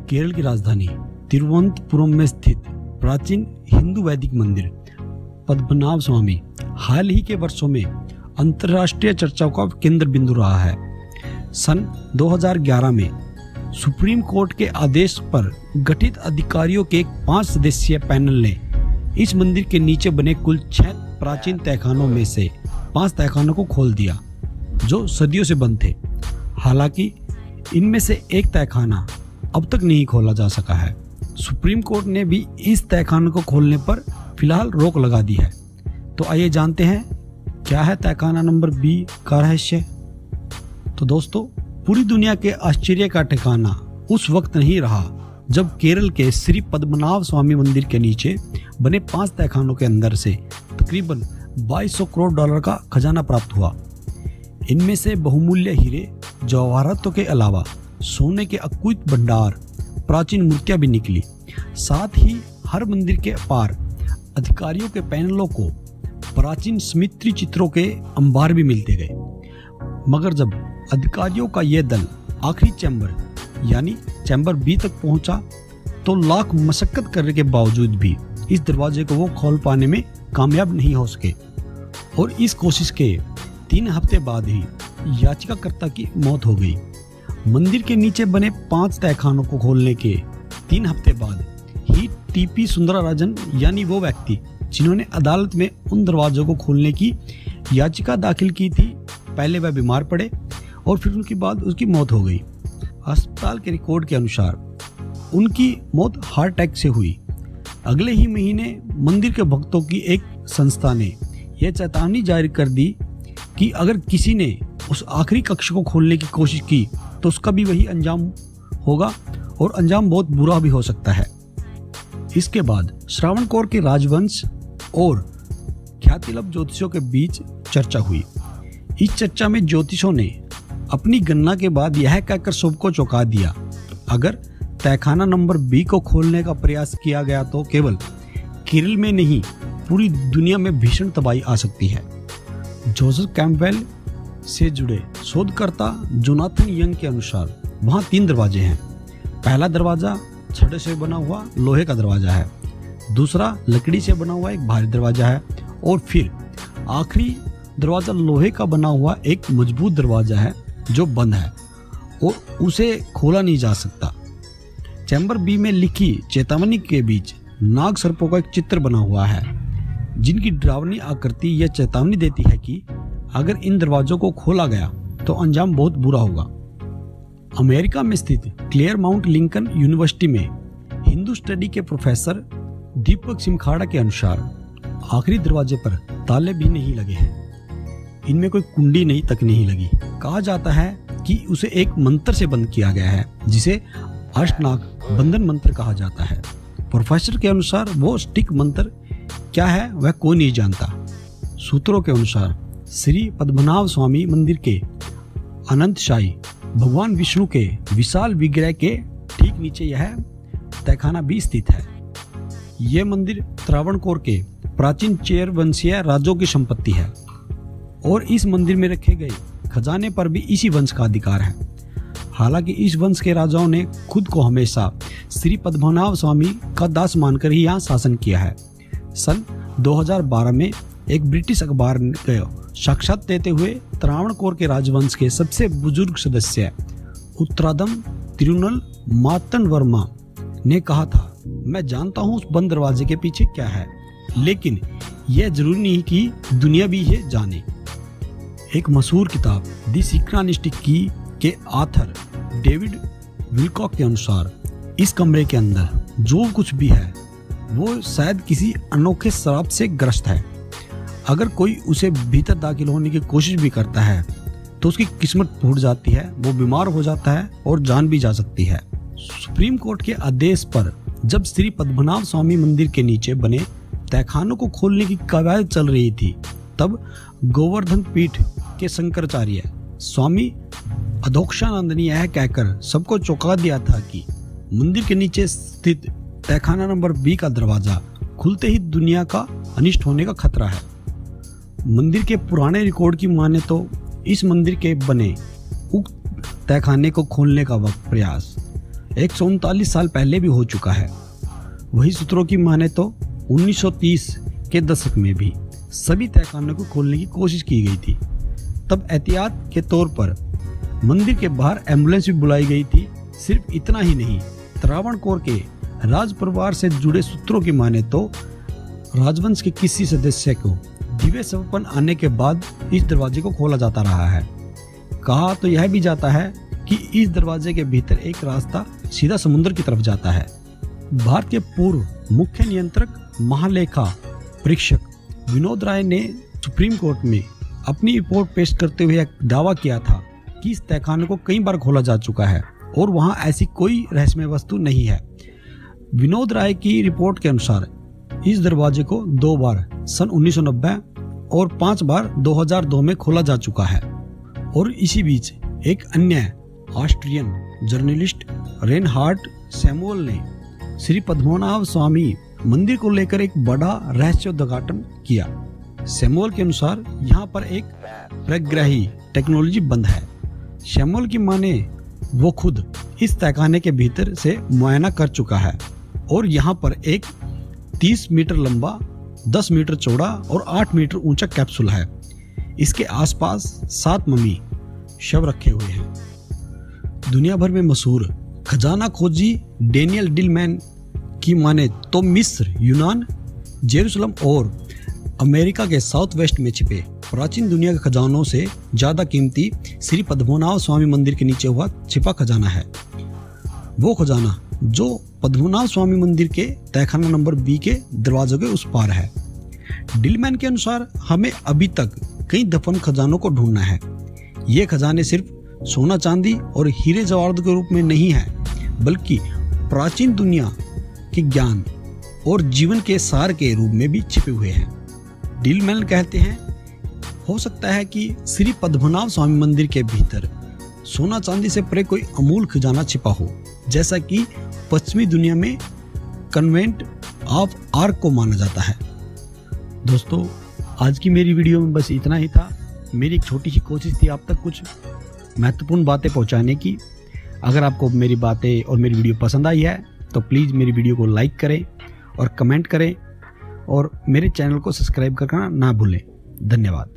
केरल की राजधानी तिरुवनंतपुरम में स्थित प्राचीन हिंदू वैदिक मंदिर पद्मनाभ स्वामी हाल ही के वर्षों में अंतर्राष्ट्रीय चर्चाओं का केंद्र बिंदु रहा है। सन 2011 में सुप्रीम कोर्ट के आदेश पर गठित अधिकारियों के एक 5 सदस्यीय पैनल ने इस मंदिर के नीचे बने कुल 6 प्राचीन तहखानों में से 5 तहखानों को खोल दिया, जो सदियों से बंद थे। हालांकि इनमें से एक तहखाना अब तक नहीं खोला जा सका है। सुप्रीम कोर्ट ने भी इस तहखाने को खोलने पर फिलहाल रोक लगा दी है। तो आइए जानते हैं क्या है तहखाना नंबर बी का रहस्य। तो दोस्तों, पूरी दुनिया के आश्चर्य का ठिकाना उस वक्त नहीं रहा जब केरल के श्री पद्मनाभ स्वामी मंदिर के नीचे बने 5 तहखानों के अंदर से तकरीबन 2200 करोड़ डॉलर का खजाना प्राप्त हुआ। इनमें से बहुमूल्य हीरे जवाहरातों के अलावा सोने के अकुत भंडार, प्राचीन मूर्तियां भी निकली। साथ ही हर मंदिर के पार अधिकारियों के पैनलों को प्राचीन स्मृति चित्रों के अंबार भी मिलते गए। मगर जब अधिकारियों का यह दल आखिरी चैम्बर यानी चैम्बर बी तक पहुंचा तो लाख मशक्कत करने के बावजूद भी इस दरवाजे को वो खोल पाने में कामयाब नहीं हो सके और इस कोशिश के 3 हफ्ते बाद ही याचिकाकर्ता की मौत हो गई। मंदिर के नीचे बने 5 तहखानों को खोलने के 3 हफ्ते बाद ही टीपी सुंदरराजन यानी वो व्यक्ति जिन्होंने अदालत में उन दरवाजों को खोलने की याचिका दाखिल की थी, पहले वह बीमार पड़े और फिर उनके बाद उसकी मौत हो गई। अस्पताल के रिकॉर्ड के अनुसार उनकी मौत हार्ट अटैक से हुई। अगले ही महीने मंदिर के भक्तों की एक संस्था ने यह चेतावनी जारी कर दी कि अगर किसी ने उस आखिरी कक्ष को खोलने की कोशिश की तो उसका भी वही अंजाम होगा और अंजाम बहुत बुरा भी हो सकता है। इसके बाद श्रावणकोर के राजवंश और ख्यातिलब्ध ज्योतिषियों के बीच चर्चा हुई। इस चर्चा में ज्योतिषों ने अपनी गणना के बाद यह कहकर सबको चौंका दिया, अगर तहखाना नंबर बी को खोलने का प्रयास किया गया तो केवल केरल में नहीं पूरी दुनिया में भीषण तबाही आ सकती है। जोसेफ कैंपबेल से जुड़े शोधकर्ता जोनाथन यंग के अनुसार वहां 3 दरवाजे हैं। पहला दरवाजा छड़ से बना हुआ लोहे का दरवाजा है, दूसरा लकड़ी से बना हुआ एक भारी दरवाजा है और फिर आखिरी दरवाजा लोहे का बना हुआ एक मजबूत दरवाजा है जो बंद है और उसे खोला नहीं जा सकता। चैम्बर बी में लिखी चेतावनी के बीच नाग सर्पों का एक चित्र बना हुआ है, जिनकी डरावनी आकृति यह चेतावनी देती है कि अगर इन दरवाजों को खोला गया तो अंजाम बहुत बुरा होगा। अमेरिका में स्थित क्लेयरमाउंट लिंकन यूनिवर्सिटी में हिंदू स्टडी के प्रोफेसर दीपक सिमखाड़ा के अनुसार आखिरी दरवाजे पर ताले भी नहीं लगे हैं। इनमें कोई कुंडी नहीं तक नहीं लगी। कहा जाता है कि उसे एक मंत्र से बंद किया गया है, जिसे अष्टनाग बंधन मंत्र कहा जाता है। प्रोफेसर के अनुसार वो स्टिक मंत्र क्या है वह कोई नहीं जानता। सूत्रों के अनुसार श्री पद्मनाभ स्वामी मंदिर के अनंतशाही भगवान विष्णु के विशाल विग्रह के ठीक नीचे यह तहखाना भी स्थित है। यह मंदिर त्रावणकोर के प्राचीन चेर वंशीय राजों की संपत्ति है और इस मंदिर में रखे गए खजाने पर भी इसी वंश का अधिकार है। हालांकि इस वंश के राजाओं ने खुद को हमेशा श्री पद्मनाभ स्वामी का दास मानकर ही यहाँ शासन किया है। सन 2012 में एक ब्रिटिश अखबार ने साक्षात देते हुए त्रावणकोर के राजवंश के सबसे बुजुर्ग सदस्य उत्तराधम तिरुनल मार्तंड वर्मा ने कहा था, मैं जानता हूँ उस बंद दरवाजे के पीछे क्या है, लेकिन यह जरूरी नहीं कि दुनिया भी ये जाने। एक मशहूर किताब द सिक्रानिस्टिक की के आथर डेविड विलकॉक के अनुसार इस कमरे के अंदर जो कुछ भी है वो शायद किसी अनोखे श्राप से ग्रस्त है। अगर कोई उसे भीतर दाखिल होने की कोशिश भी करता है तो उसकी किस्मत फूट जाती है, वो बीमार हो जाता है और जान भी जा सकती है। सुप्रीम कोर्ट के आदेश पर जब श्री पद्मनाभ स्वामी मंदिर के नीचे बने तहखानों को खोलने की कवायद चल रही थी, तब गोवर्धन पीठ के शंकराचार्य स्वामी अधोक्षानंद ने यह कहकर सबको चौंका दिया था कि मंदिर के नीचे स्थित तहखाना नंबर बी का दरवाजा खुलते ही दुनिया का अनिष्ट होने का खतरा है। मंदिर के पुराने रिकॉर्ड की माने तो इस मंदिर के बने उक्त तहखाने को खोलने का वक्त प्रयास 139 साल पहले भी हो चुका है। वही सूत्रों की माने तो 1930 के दशक में भी सभी तहखानों को खोलने की कोशिश की गई थी। तब एहतियात के तौर पर मंदिर के बाहर एम्बुलेंस भी बुलाई गई थी। सिर्फ इतना ही नहीं, त्रावणकोर के राज परिवार से जुड़े सूत्रों की माने तो राजवंश के किसी सदस्य को दिव्य सपन आने के बाद इस दरवाजे को खोला जाता रहा है। कहा तो यह भी जाता है कि इस दरवाजे के भीतर एक रास्ता सीधा समुद्र की तरफ जाता है। भारत के पूर्व मुख्य नियंत्रक महालेखा परीक्षक विनोद राय ने सुप्रीम कोर्ट में अपनी रिपोर्ट पेश करते हुए दावा किया था कि इस तहखाने को कई बार खोला जा चुका है और वहां ऐसी कोई रहस्यमय वस्तु नहीं है। विनोद राय की रिपोर्ट के अनुसार इस दरवाजे को 2 बार सन 1990 और 5 बार 2002 में खोला जा चुका है। और इसी बीच एक अन्य ऑस्ट्रियन जर्नलिस्ट रेनहार्ड सैमुअल ने श्री पद्मनाभ स्वामी मंदिर को लेकर एक बड़ा रहस्योद्घाटन किया। सैमुअल के अनुसार यहाँ पर एक प्रग्रही टेक्नोलॉजी बंद है। सैमुअल की माने वो खुद इस तहखाने के भीतर से मुआयना कर चुका है और यहाँ पर एक 30 मीटर लंबा, 10 मीटर चौड़ा और 8 मीटर ऊंचा कैप्सूल है। इसके आसपास 7 मम्मी शव रखे हुए हैं। दुनिया भर में मशहूर खजाना खोजी डेनियल डिलमैन की माने तो मिस्र, यूनान, जेरूसलम और अमेरिका के साउथ वेस्ट में छिपे प्राचीन दुनिया के खजानों से ज्यादा कीमती श्री पद्मनाभ स्वामी मंदिर के नीचे हुआ छिपा खजाना है। वो खजाना जो पद्मनाभ स्वामी मंदिर के तहखाना नंबर बी के दरवाजे के उस पार है। डिलमैन के अनुसार हमें अभी तक कई दफन खजानों को ढूंढना है। ये खजाने सिर्फ सोना चांदी और हीरे जवाहरात के रूप में नहीं है, बल्कि प्राचीन दुनिया के ज्ञान और जीवन के सार के रूप में भी छिपे हुए हैं। डिलमैन कहते हैं, हो सकता है कि श्री पद्मनाभ स्वामी मंदिर के भीतर सोना चांदी से परे कोई अमूल खजाना छिपा हो, जैसा कि पश्चिमी दुनिया में कन्वेंट ऑफ आर्क को माना जाता है। दोस्तों, आज की मेरी वीडियो में बस इतना ही था। मेरी एक छोटी सी कोशिश थी आप तक कुछ महत्वपूर्ण बातें पहुंचाने की। अगर आपको मेरी बातें और मेरी वीडियो पसंद आई है तो प्लीज़ मेरी वीडियो को लाइक करें और कमेंट करें और मेरे चैनल को सब्सक्राइब करना ना भूलें। धन्यवाद।